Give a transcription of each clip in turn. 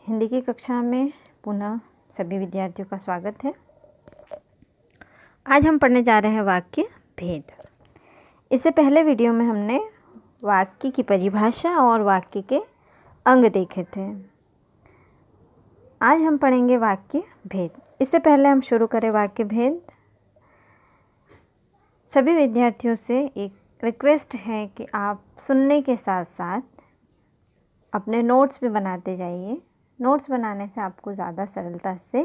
हिंदी की कक्षा में पुनः सभी विद्यार्थियों का स्वागत है। आज हम पढ़ने जा रहे हैं वाक्य भेद। इससे पहले वीडियो में हमने वाक्य की परिभाषा और वाक्य के अंग देखे थे। आज हम पढ़ेंगे वाक्य भेद। इससे पहले हम शुरू करें वाक्य भेद, सभी विद्यार्थियों से एक रिक्वेस्ट है कि आप सुनने के साथ साथ अपने नोट्स भी बनाते जाइए। नोट्स बनाने से आपको ज़्यादा सरलता से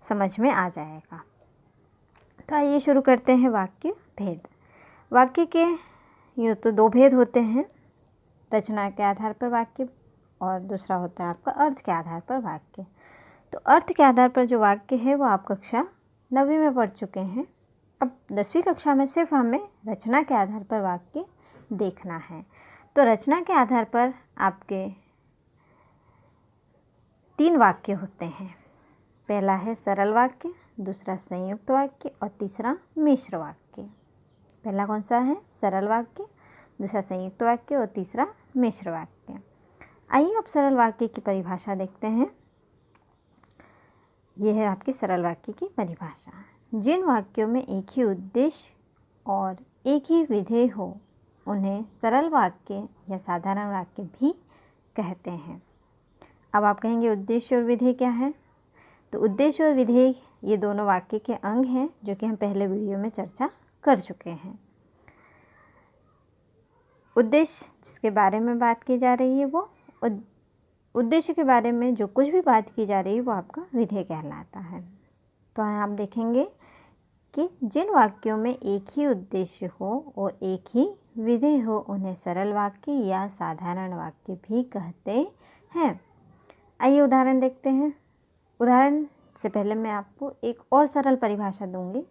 समझ में आ जाएगा। तो आइए शुरू करते हैं वाक्य भेद। वाक्य के यूँ तो दो भेद होते हैं, रचना के आधार पर वाक्य और दूसरा होता है आपका अर्थ के आधार पर वाक्य। तो अर्थ के आधार पर जो वाक्य है वो आप कक्षा 9वीं में पढ़ चुके हैं। अब 10वीं कक्षा में सिर्फ हमें रचना के आधार पर वाक्य देखना है। तो रचना के आधार पर आपके 3 वाक्य होते हैं। पहला है सरल वाक्य, दूसरा संयुक्त वाक्य और तीसरा मिश्र वाक्य। पहला कौन सा है? सरल वाक्य, दूसरा संयुक्त वाक्य और तीसरा मिश्र वाक्य। आइए अब सरल वाक्य की परिभाषा देखते हैं। यह है आपकी सरल वाक्य की परिभाषा। जिन वाक्यों में एक ही उद्देश्य और एक ही विधेय हो उन्हें सरल वाक्य या साधारण वाक्य भी कहते हैं। अब आप कहेंगे उद्देश्य और विधेय क्या है? तो उद्देश्य और विधेय ये दोनों वाक्य के अंग हैं, जो कि हम पहले वीडियो में चर्चा कर चुके हैं। उद्देश्य जिसके बारे में बात की जा रही है वो उद्देश्य के बारे में जो कुछ भी बात की जा रही है वो आपका विधेय कहलाता है। तो आप देखेंगे कि जिन वाक्यों में एक ही उद्देश्य हो और एक ही विधेय हो उन्हें सरल वाक्य या साधारण वाक्य भी कहते हैं। आइए उदाहरण देखते हैं। उदाहरण से पहले मैं आपको एक और सरल परिभाषा दूंगी।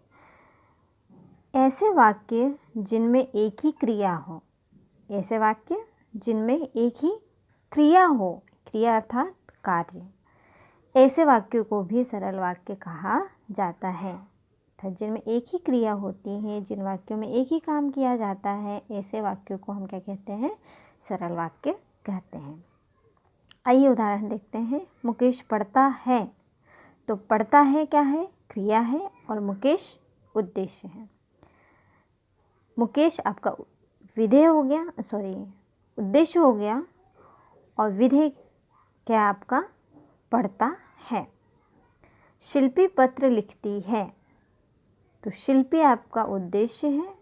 ऐसे वाक्य जिनमें एक ही क्रिया हो, ऐसे वाक्य जिनमें एक ही क्रिया हो, क्रिया अर्थात कार्य, ऐसे वाक्यों को भी सरल वाक्य कहा जाता है। जिनमें एक ही क्रिया होती है, जिन वाक्यों में एक ही काम किया जाता है, ऐसे वाक्यों को हम क्या कहते हैं? सरल वाक्य कहते हैं। आइए उदाहरण देखते हैं। मुकेश पढ़ता है। तो पढ़ता है क्या है? क्रिया है और मुकेश उद्देश्य है। मुकेश आपका विधेय हो गया, उद्देश्य हो गया और विधेय क्या आपका? पढ़ता है। शिल्पी पत्र लिखती है। तो शिल्पी आपका उद्देश्य है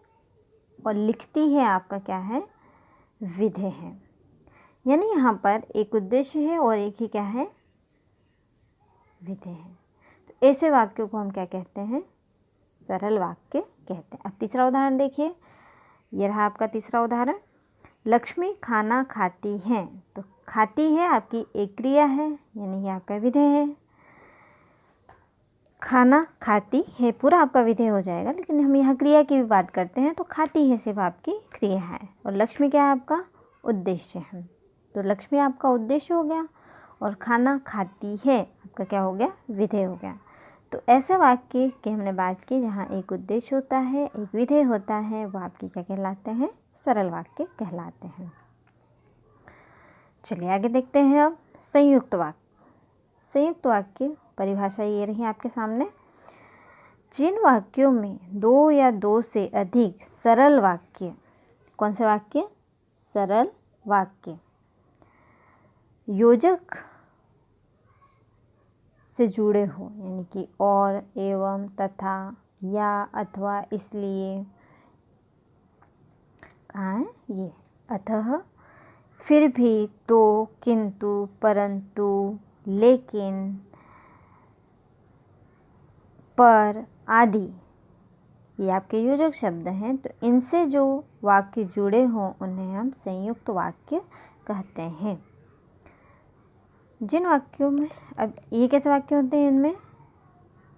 और लिखती है आपका क्या है? विधेय है। यानी यहाँ पर एक उद्देश्य है और एक ही क्या है? विधेय है। तो ऐसे वाक्यों को हम क्या कहते हैं? सरल वाक्य कहते हैं। अब तीसरा उदाहरण देखिए। यह रहा आपका तीसरा उदाहरण। लक्ष्मी खाना खाती है। तो खाती है आपकी एक क्रिया है, यानी ये आपका विधेय है। खाना खाती है पूरा आपका विधेय हो जाएगा, लेकिन हम यहाँ क्रिया की भी बात करते हैं। तो खाती है सिर्फ आपकी क्रिया है और लक्ष्मी क्या है? आपका उद्देश्य है। तो लक्ष्मी आपका उद्देश्य हो गया और खाना खाती है आपका क्या हो गया? विधेय हो गया। तो ऐसे वाक्य की हमने बात की जहाँ एक उद्देश्य होता है, एक विधेय होता है, वो आपकी क्या कहलाते हैं? सरल वाक्य कहलाते हैं। चलिए आगे देखते हैं अब संयुक्त वाक्य। संयुक्त वाक्य परिभाषा ये रही आपके सामने। जिन वाक्यों में 2 या 2 से अधिक सरल वाक्य, कौन से वाक्य? सरल वाक्य योजक से जुड़े हो, यानी कि और, एवं, तथा, या, अथवा, इसलिए, कहाँ है ये? अतः, फिर भी, तो, किंतु, परंतु, लेकिन, पर आदि, ये आपके योजक शब्द हैं। तो इनसे जो वाक्य जुड़े हों उन्हें हम संयुक्त वाक्य कहते हैं। जिन वाक्यों में, अब ये कैसे वाक्य होते हैं? इनमें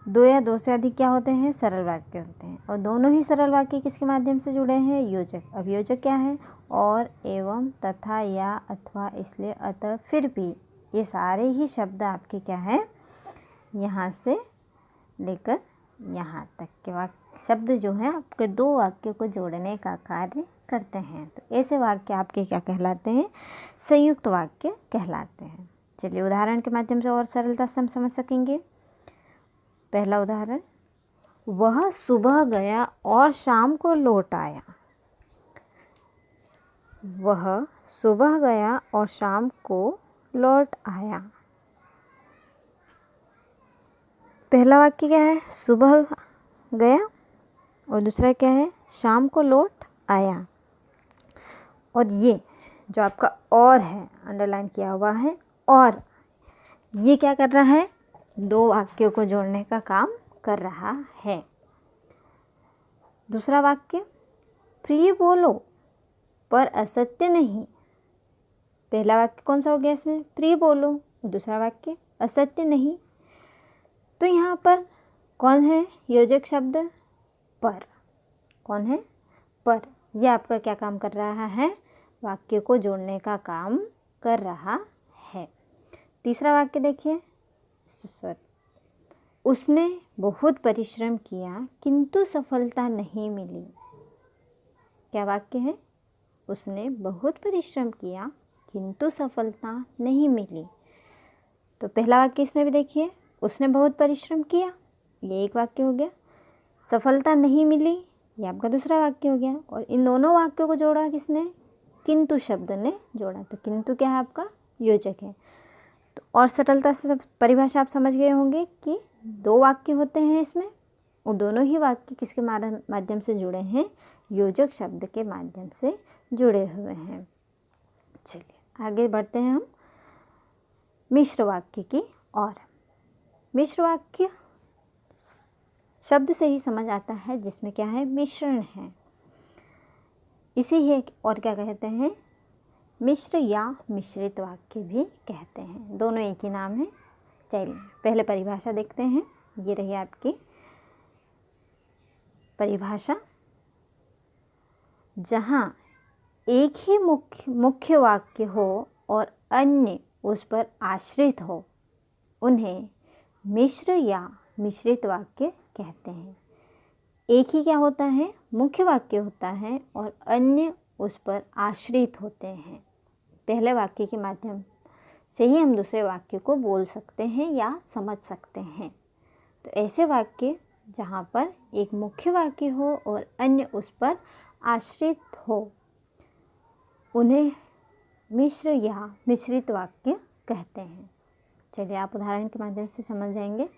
2 या 2 से अधिक क्या होते हैं? सरल वाक्य होते हैं। और दोनों ही सरल वाक्य किसके माध्यम से जुड़े हैं? योजक। अब योजक क्या है? और, एवं, तथा, या, अथवा, इसलिए, अतः, फिर भी, ये सारे ही शब्द आपके क्या हैं? यहाँ से लेकर यहाँ तक के वाक्य शब्द जो हैं आपके 2 वाक्यों को जोड़ने का कार्य करते हैं। तो ऐसे वाक्य आपके क्या कहलाते हैं? संयुक्त वाक्य कहलाते हैं। चलिए उदाहरण के माध्यम से और सरलता से हम समझ सकेंगे। पहला उदाहरण, वह सुबह गया और शाम को लौट आया। वह सुबह गया और शाम को लौट आया। पहला वाक्य क्या है? सुबह गया, और दूसरा क्या है? शाम को लौट आया। और ये जो आपका और है, अंडरलाइन किया हुआ है, और ये क्या कर रहा है? दो वाक्यों को जोड़ने का काम कर रहा है। दूसरा वाक्य, प्रिय बोलो पर असत्य नहीं। पहला वाक्य कौन सा हो गया इसमें? प्रिय बोलो, और दूसरा वाक्य असत्य नहीं। तो यहाँ पर कौन है योजक शब्द? पर। कौन है? पर। यह आपका क्या काम कर रहा है? वाक्य को जोड़ने का काम कर रहा है। तीसरा वाक्य देखिए, उसने बहुत परिश्रम किया किंतु सफलता नहीं मिली। क्या वाक्य है? उसने बहुत परिश्रम किया किंतु सफलता नहीं मिली। तो पहला वाक्य इसमें भी देखिए, उसने बहुत परिश्रम किया, ये एक वाक्य हो गया। सफलता नहीं मिली, ये आपका दूसरा वाक्य हो गया। और इन दोनों वाक्यों को जोड़ा किसने? किंतु शब्द ने जोड़ा। तो किंतु क्या है? आपका योजक है। तो और सरलता से परिभाषा आप समझ गए होंगे कि दो वाक्य होते हैं इसमें, और दोनों ही वाक्य किसके माध्यम से जुड़े हैं? योजक शब्द के माध्यम से जुड़े हुए हैं। चलिए आगे बढ़ते हैं हम मिश्र वाक्य की ओर। मिश्र वाक्य शब्द से ही समझ आता है, जिसमें क्या है? मिश्रण है। इसे ही और क्या कहते हैं? मिश्र या मिश्रित वाक्य भी कहते हैं। दोनों एक ही नाम है। चलिए पहले परिभाषा देखते हैं। ये रही आपकी परिभाषा। जहाँ एक ही मुख्य वाक्य हो और अन्य उस पर आश्रित हो, उन्हें मिश्र या मिश्रित वाक्य कहते हैं। एक ही क्या होता है? मुख्य वाक्य होता है और अन्य उस पर आश्रित होते हैं। पहले वाक्य के माध्यम से ही हम दूसरे वाक्य को बोल सकते हैं या समझ सकते हैं। तो ऐसे वाक्य जहाँ पर एक मुख्य वाक्य हो और अन्य उस पर आश्रित हो, उन्हें मिश्र या मिश्रित वाक्य कहते हैं। चलिए आप उदाहरण के माध्यम से समझ जाएंगे।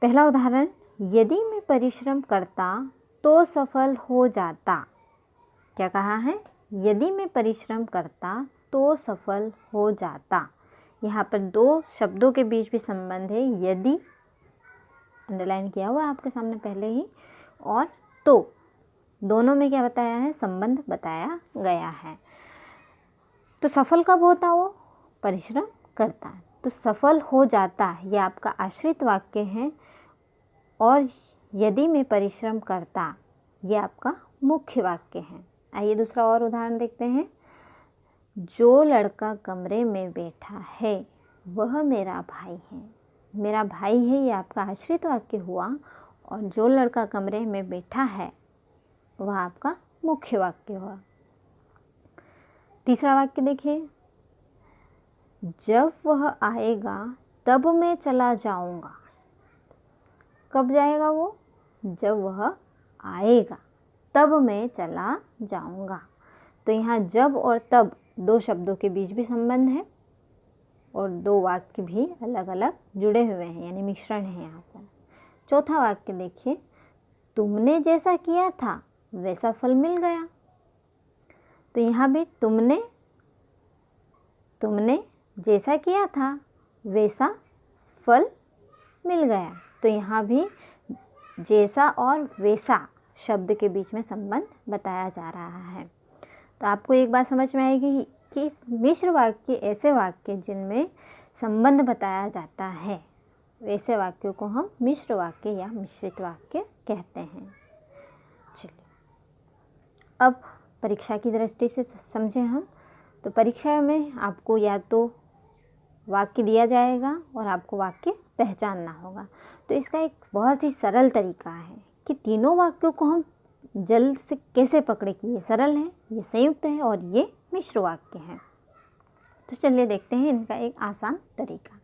पहला उदाहरण, यदि मैं परिश्रम करता तो सफल हो जाता। क्या कहा है? यदि मैं परिश्रम करता तो सफल हो जाता। यहाँ पर दो शब्दों के बीच भी संबंध है। यदि अंडरलाइन किया हुआ आपके सामने पहले ही, और तो दोनों में क्या बताया है? संबंध बताया गया है। तो सफल कब होता? वो परिश्रम करता। तो सफल हो जाता ये आपका आश्रित वाक्य है, और यदि मैं परिश्रम करता ये आपका मुख्य वाक्य है। आइए दूसरा और उदाहरण देखते हैं। जो लड़का कमरे में बैठा है वह मेरा भाई है। मेरा भाई है ये आपका आश्रित वाक्य हुआ, और जो लड़का कमरे में बैठा है वह आपका मुख्य वाक्य हुआ। तीसरा वाक्य देखिए, जब वह आएगा तब मैं चला जाऊंगा। कब जाएगा वो? जब वह आएगा तब मैं चला जाऊंगा। तो यहाँ जब और तब दो शब्दों के बीच भी संबंध है, और दो वाक्य भी अलग अलग जुड़े हुए हैं, यानी मिश्रण है यहाँ पर। चौथा वाक्य देखिए, तुमने जैसा किया था वैसा फल मिल गया। तो यहाँ भी तुमने जैसा किया था वैसा फल मिल गया। तो यहाँ भी जैसा और वैसा शब्द के बीच में संबंध बताया जा रहा है। तो आपको एक बात समझ में आएगी कि मिश्र वाक्य ऐसे वाक्य जिनमें संबंध बताया जाता है, वैसे वाक्यों को हम मिश्र वाक्य या मिश्रित वाक्य कहते हैं। चलिए अब परीक्षा की दृष्टि से समझें हम। तो परीक्षा में आपको या तो वाक्य दिया जाएगा और आपको वाक्य पहचानना होगा। तो इसका एक बहुत ही सरल तरीका है कि तीनों वाक्यों को हम जल्द से कैसे पकड़े कि ये सरल है, ये संयुक्त है और ये मिश्र वाक्य है। तो चलिए देखते हैं इनका एक आसान तरीका।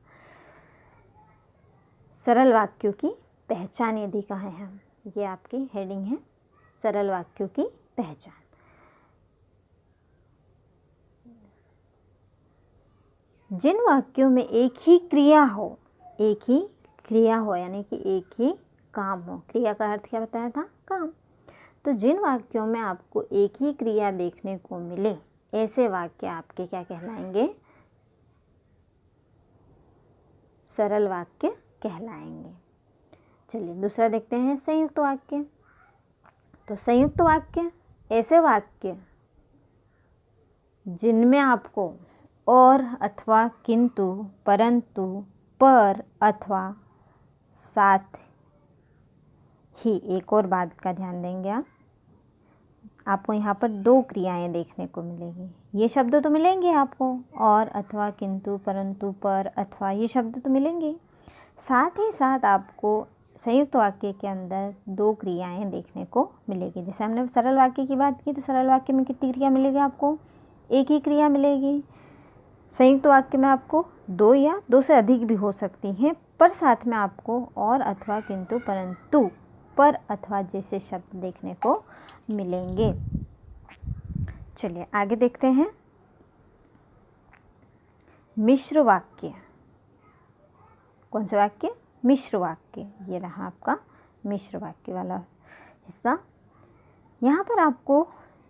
सरल वाक्यों की पहचान यदि कहें हम, ये आपकी हेडिंग है, सरल वाक्यों की पहचान। जिन वाक्यों में एक ही क्रिया हो यानी कि एक ही काम हो। क्रिया का अर्थ क्या बताया था? काम। तो जिन वाक्यों में आपको एक ही क्रिया देखने को मिले, ऐसे वाक्य आपके क्या कहलाएंगे? सरल वाक्य कहलाएंगे। चलिए दूसरा देखते हैं, संयुक्त वाक्य। तो संयुक्त वाक्य ऐसे वाक्य जिनमें आपको और अथवा किंतु, परंतु, पर अथवा साथ ही, एक और बात का ध्यान देंगे आपको यहाँ पर दो क्रियाएं देखने को मिलेगी। ये शब्द तो मिलेंगे आपको, और अथवा किंतु परंतु पर अथवा, ये शब्द तो मिलेंगे। साथ ही साथ आपको संयुक्त वाक्य के अंदर दो क्रियाएं देखने को मिलेगी। जैसे हमने सरल वाक्य की बात की, तो सरल वाक्य में कितनी क्रिया मिलेगी आपको? एक ही क्रिया मिलेगी। संयुक्त वाक्य में आपको दो या दो से अधिक भी हो सकती हैं, पर साथ में आपको और अथवा किंतु परंतु पर अथवा जैसे शब्द देखने को मिलेंगे। चलिए आगे देखते हैं, मिश्र वाक्य। कौन से वाक्य? मिश्र वाक्य। ये रहा आपका मिश्र वाक्य वाला हिस्सा। यहाँ पर आपको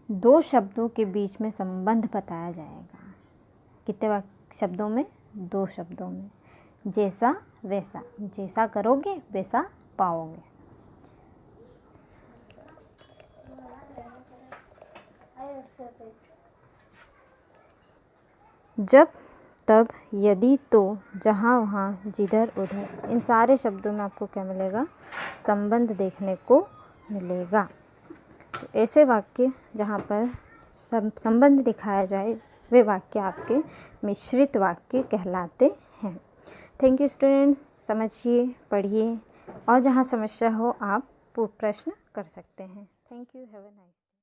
दो शब्दों के बीच में संबंध बताया जाएगा। कितने शब्दों में? दो शब्दों में। जैसा वैसा, जैसा करोगे वैसा पाओगे। जब, तब, यदि, तो, जहाँ, वहाँ, जिधर, उधर, इन सारे शब्दों में आपको क्या मिलेगा? संबंध देखने को मिलेगा। तो ऐसे वाक्य जहाँ पर संबंध दिखाया जाए, वे वाक्य आपके मिश्रित वाक्य कहलाते हैं। Thank you student. समझिए, पढ़िए, और जहाँ समस्या हो आप प्रश्न कर सकते हैं। Thank you. Have a nice